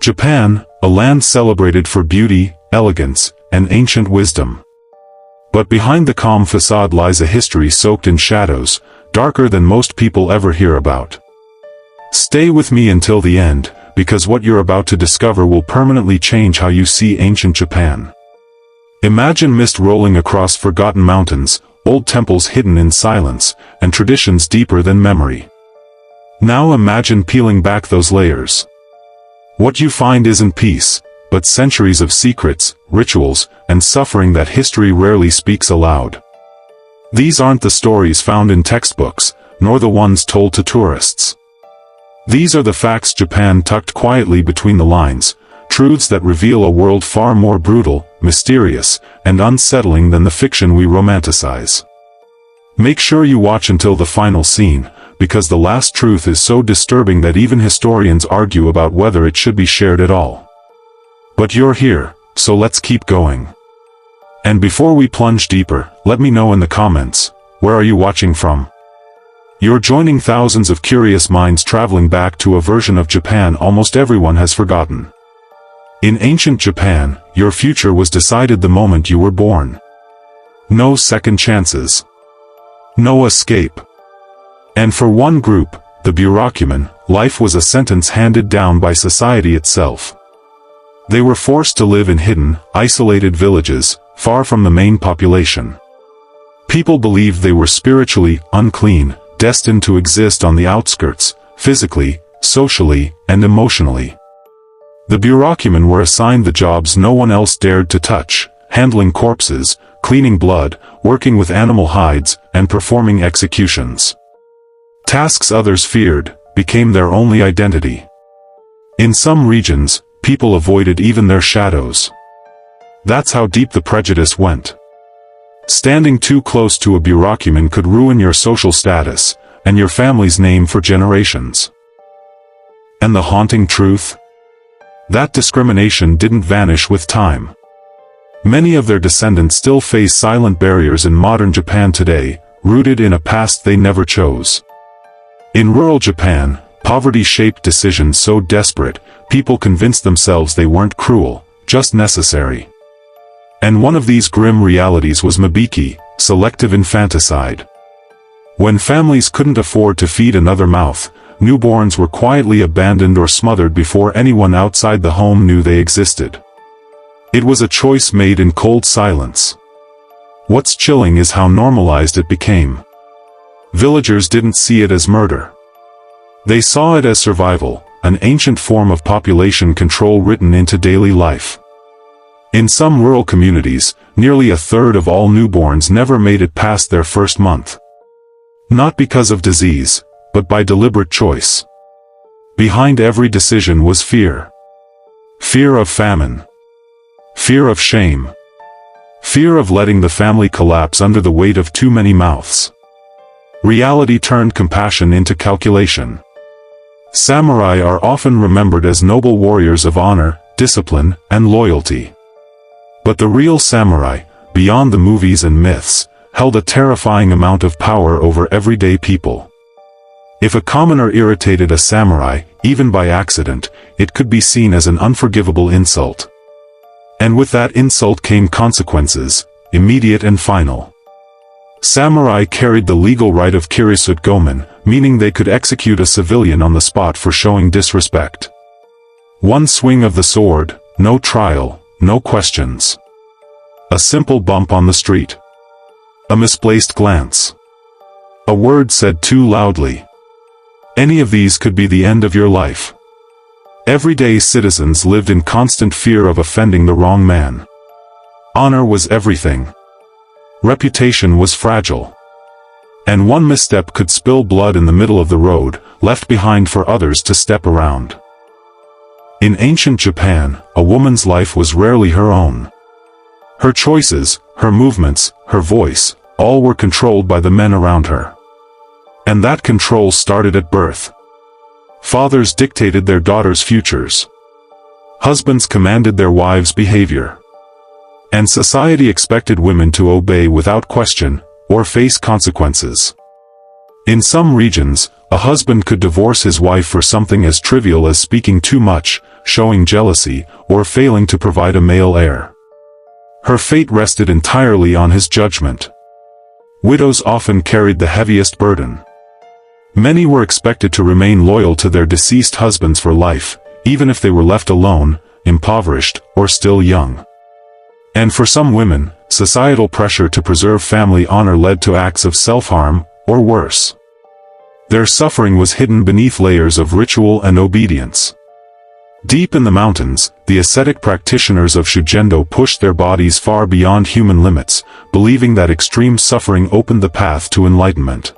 Japan, a land celebrated for beauty, elegance, and ancient wisdom. But behind the calm facade lies a history soaked in shadows, darker than most people ever hear about. Stay with me until the end, because what you're about to discover will permanently change how you see ancient Japan. Imagine mist rolling across forgotten mountains, old temples hidden in silence, and traditions deeper than memory. Now imagine peeling back those layers. What you find isn't peace, but centuries of secrets, rituals, and suffering that history rarely speaks aloud. These aren't the stories found in textbooks, nor the ones told to tourists. These are the facts Japan tucked quietly between the lines, truths that reveal a world far more brutal, mysterious, and unsettling than the fiction we romanticize. Make sure you watch until the final scene, because the last truth is so disturbing that even historians argue about whether it should be shared at all. But you're here, so let's keep going. And before we plunge deeper, let me know in the comments, where are you watching from? You're joining thousands of curious minds traveling back to a version of Japan almost everyone has forgotten. In ancient Japan, your future was decided the moment you were born. No second chances. No escape. And for one group, the bureaucracy, life was a sentence handed down by society itself. They were forced to live in hidden, isolated villages, far from the main population. People believed they were spiritually unclean, destined to exist on the outskirts, physically, socially, and emotionally. The bureaucracy were assigned the jobs no one else dared to touch, handling corpses, cleaning blood, working with animal hides, and performing executions. Tasks others feared became their only identity. In some regions, people avoided even their shadows. That's how deep the prejudice went. Standing too close to a bureaucracy could ruin your social status, and your family's name for generations. And the haunting truth? That discrimination didn't vanish with time. Many of their descendants still face silent barriers in modern Japan today, rooted in a past they never chose. In rural Japan, poverty shaped decisions so desperate, people convinced themselves they weren't cruel, just necessary. And one of these grim realities was mabiki, selective infanticide. When families couldn't afford to feed another mouth, newborns were quietly abandoned or smothered before anyone outside the home knew they existed. It was a choice made in cold silence. What's chilling is how normalized it became. Villagers didn't see it as murder. They saw it as survival, an ancient form of population control written into daily life. In some rural communities, nearly a third of all newborns never made it past their first month. Not because of disease, but by deliberate choice. Behind every decision was fear. Fear of famine. Fear of shame. Fear of letting the family collapse under the weight of too many mouths. Reality turned compassion into calculation. Samurai are often remembered as noble warriors of honor, discipline, and loyalty. But the real samurai, beyond the movies and myths, held a terrifying amount of power over everyday people. If a commoner irritated a samurai, even by accident, it could be seen as an unforgivable insult. And with that insult came consequences, immediate and final. Samurai carried the legal right of kirisut gomen, meaning they could execute a civilian on the spot for showing disrespect. One swing of the sword, no trial, no questions. A simple bump on the street. A misplaced glance. A word said too loudly. Any of these could be the end of your life. Everyday citizens lived in constant fear of offending the wrong man. Honor was everything. Reputation was fragile. And one misstep could spill blood in the middle of the road, left behind for others to step around. In ancient Japan, a woman's life was rarely her own. Her choices, her movements, her voice, all were controlled by the men around her. And that control started at birth. Fathers dictated their daughters' futures. Husbands commanded their wives' behavior. And society expected women to obey without question, or face consequences. In some regions, a husband could divorce his wife for something as trivial as speaking too much, showing jealousy, or failing to provide a male heir. Her fate rested entirely on his judgment. Widows often carried the heaviest burden. Many were expected to remain loyal to their deceased husbands for life, even if they were left alone, impoverished, or still young. And for some women, societal pressure to preserve family honor led to acts of self-harm, or worse. Their suffering was hidden beneath layers of ritual and obedience. Deep in the mountains, the ascetic practitioners of Shugendo pushed their bodies far beyond human limits, believing that extreme suffering opened the path to enlightenment.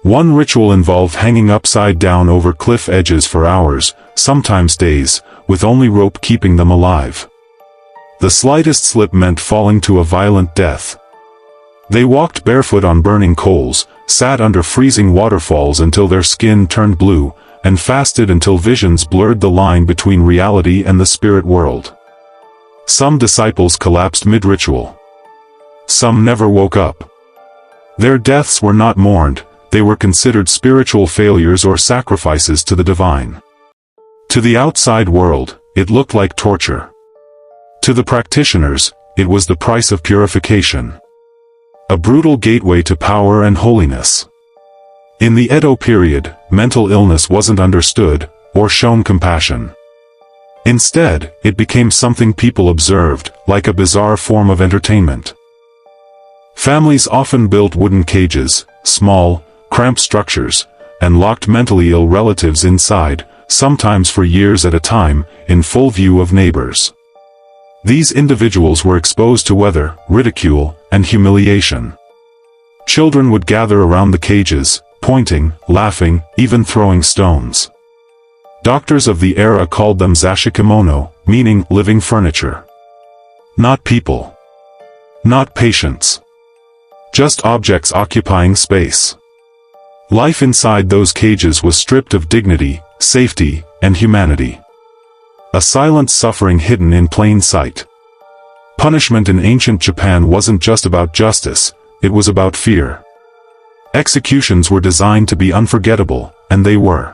One ritual involved hanging upside down over cliff edges for hours, sometimes days, with only rope keeping them alive. The slightest slip meant falling to a violent death. They walked barefoot on burning coals, sat under freezing waterfalls until their skin turned blue, and fasted until visions blurred the line between reality and the spirit world. Some disciples collapsed mid-ritual. Some never woke up. Their deaths were not mourned, they were considered spiritual failures or sacrifices to the divine. To the outside world, it looked like torture. To the practitioners, it was the price of purification. A brutal gateway to power and holiness. In the Edo period, mental illness wasn't understood, or shown compassion. Instead, it became something people observed, like a bizarre form of entertainment. Families often built wooden cages, small, cramped structures, and locked mentally ill relatives inside, sometimes for years at a time, in full view of neighbors. These individuals were exposed to weather, ridicule, and humiliation. Children would gather around the cages, pointing, laughing, even throwing stones. Doctors of the era called them zashikimono, meaning living furniture. Not people. Not patients. Just objects occupying space. Life inside those cages was stripped of dignity, safety, and humanity. A silent suffering hidden in plain sight. Punishment in ancient Japan wasn't just about justice, it was about fear. Executions were designed to be unforgettable, and they were.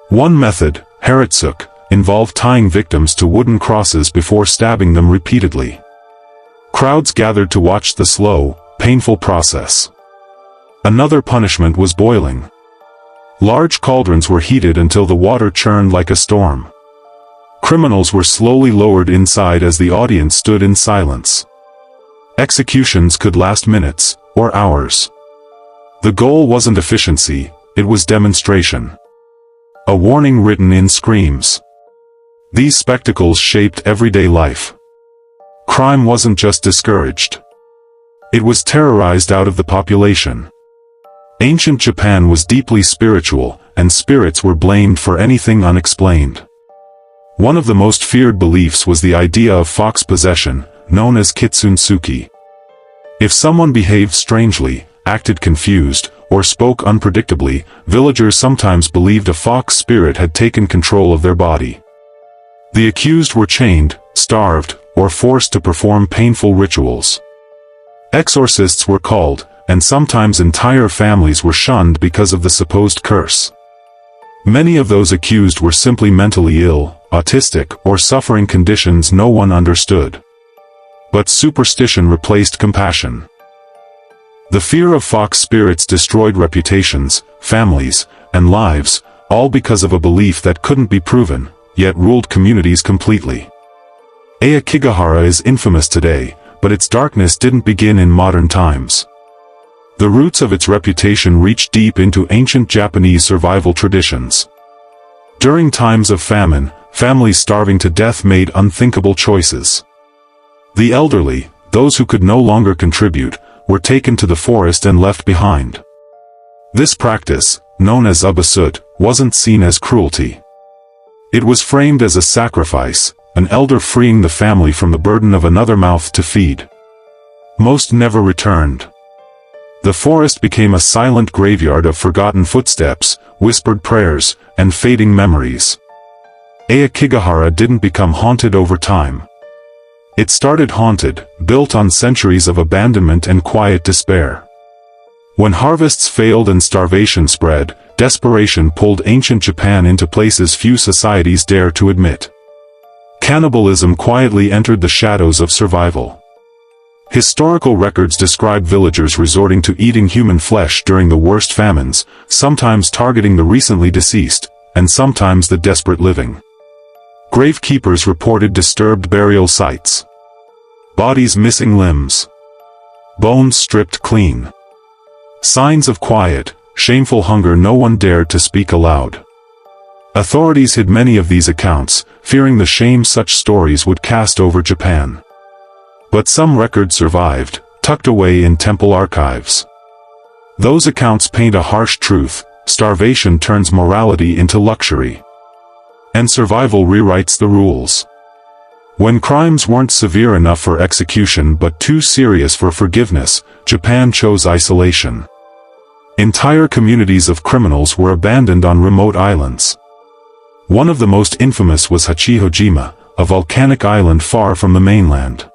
One method, haritsuke, involved tying victims to wooden crosses before stabbing them repeatedly. Crowds gathered to watch the slow, painful process. Another punishment was boiling. Large cauldrons were heated until the water churned like a storm. Criminals were slowly lowered inside as the audience stood in silence. Executions could last minutes, or hours. The goal wasn't efficiency, it was demonstration. A warning written in screams. These spectacles shaped everyday life. Crime wasn't just discouraged. It was terrorized out of the population. Ancient Japan was deeply spiritual, and spirits were blamed for anything unexplained. One of the most feared beliefs was the idea of fox possession, known as kitsunsuki. If someone behaved strangely, acted confused, or spoke unpredictably, villagers sometimes believed a fox spirit had taken control of their body. The accused were chained, starved, or forced to perform painful rituals. Exorcists were called, and sometimes entire families were shunned because of the supposed curse. Many of those accused were simply mentally ill, autistic, or suffering conditions no one understood. But superstition replaced compassion. The fear of fox spirits destroyed reputations, families, and lives, all because of a belief that couldn't be proven, yet ruled communities completely. Aokigahara is infamous today, but its darkness didn't begin in modern times. The roots of its reputation reach deep into ancient Japanese survival traditions. During times of famine, families starving to death made unthinkable choices. The elderly, those who could no longer contribute, were taken to the forest and left behind. This practice, known as ubasut, wasn't seen as cruelty. It was framed as a sacrifice, an elder freeing the family from the burden of another mouth to feed. Most never returned. The forest became a silent graveyard of forgotten footsteps, whispered prayers, and fading memories. Aokigahara didn't become haunted over time. It started haunted, built on centuries of abandonment and quiet despair. When harvests failed and starvation spread, desperation pulled ancient Japan into places few societies dare to admit. Cannibalism quietly entered the shadows of survival. Historical records describe villagers resorting to eating human flesh during the worst famines, sometimes targeting the recently deceased, and sometimes the desperate living. Gravekeepers reported disturbed burial sites. Bodies missing limbs. Bones stripped clean. Signs of quiet, shameful hunger no one dared to speak aloud. Authorities hid many of these accounts, fearing the shame such stories would cast over Japan. But some records survived, tucked away in temple archives. Those accounts paint a harsh truth: starvation turns morality into luxury. And survival rewrites the rules. When crimes weren't severe enough for execution but too serious for forgiveness, Japan chose isolation. Entire communities of criminals were abandoned on remote islands. One of the most infamous was Hachihojima, a volcanic island far from the mainland.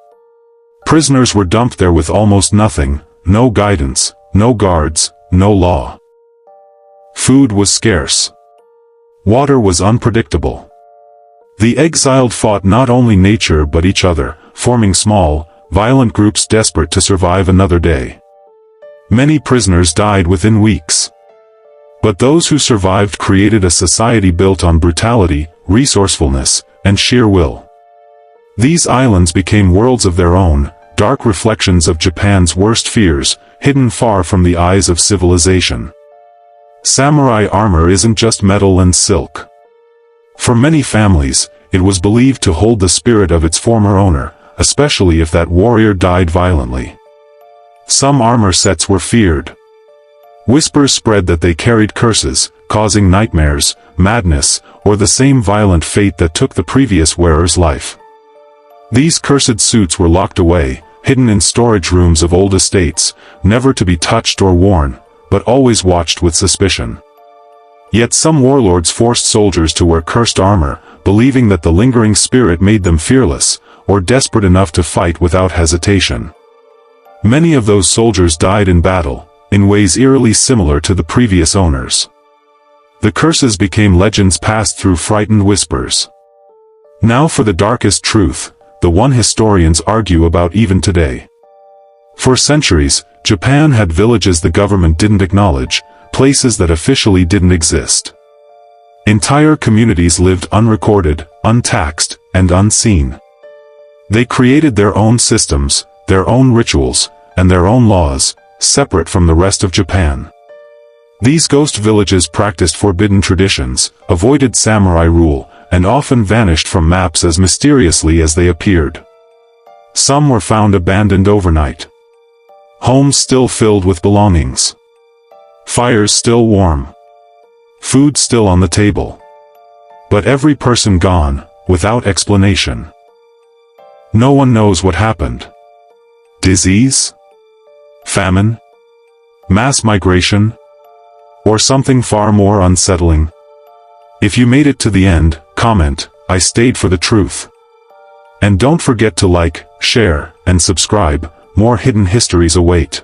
Prisoners were dumped there with almost nothing: no guidance, no guards, no law. Food was scarce. Water was unpredictable. The exiled fought not only nature but each other, forming small, violent groups desperate to survive another day. Many prisoners died within weeks. But those who survived created a society built on brutality, resourcefulness, and sheer will. These islands became worlds of their own, dark reflections of Japan's worst fears, hidden far from the eyes of civilization. Samurai armor isn't just metal and silk. For many families, it was believed to hold the spirit of its former owner, especially if that warrior died violently. Some armor sets were feared. Whispers spread that they carried curses, causing nightmares, madness, or the same violent fate that took the previous wearer's life. These cursed suits were locked away, hidden in storage rooms of old estates, never to be touched or worn, but always watched with suspicion. Yet some warlords forced soldiers to wear cursed armor, believing that the lingering spirit made them fearless, or desperate enough to fight without hesitation. Many of those soldiers died in battle, in ways eerily similar to the previous owners. The curses became legends passed through frightened whispers. Now for the darkest truth, the one historians argue about even today. For centuries, Japan had villages the government didn't acknowledge, places that officially didn't exist. Entire communities lived unrecorded, untaxed, and unseen. They created their own systems, their own rituals, and their own laws, separate from the rest of Japan. These ghost villages practiced forbidden traditions, avoided samurai rule, and often vanished from maps as mysteriously as they appeared. Some were found abandoned overnight. Homes still filled with belongings. Fires still warm. Food still on the table. But every person gone, without explanation. No one knows what happened. Disease? Famine? Mass migration? Or something far more unsettling? If you made it to the end, comment, "I stayed for the truth." And don't forget to like, share, and subscribe. More hidden histories await.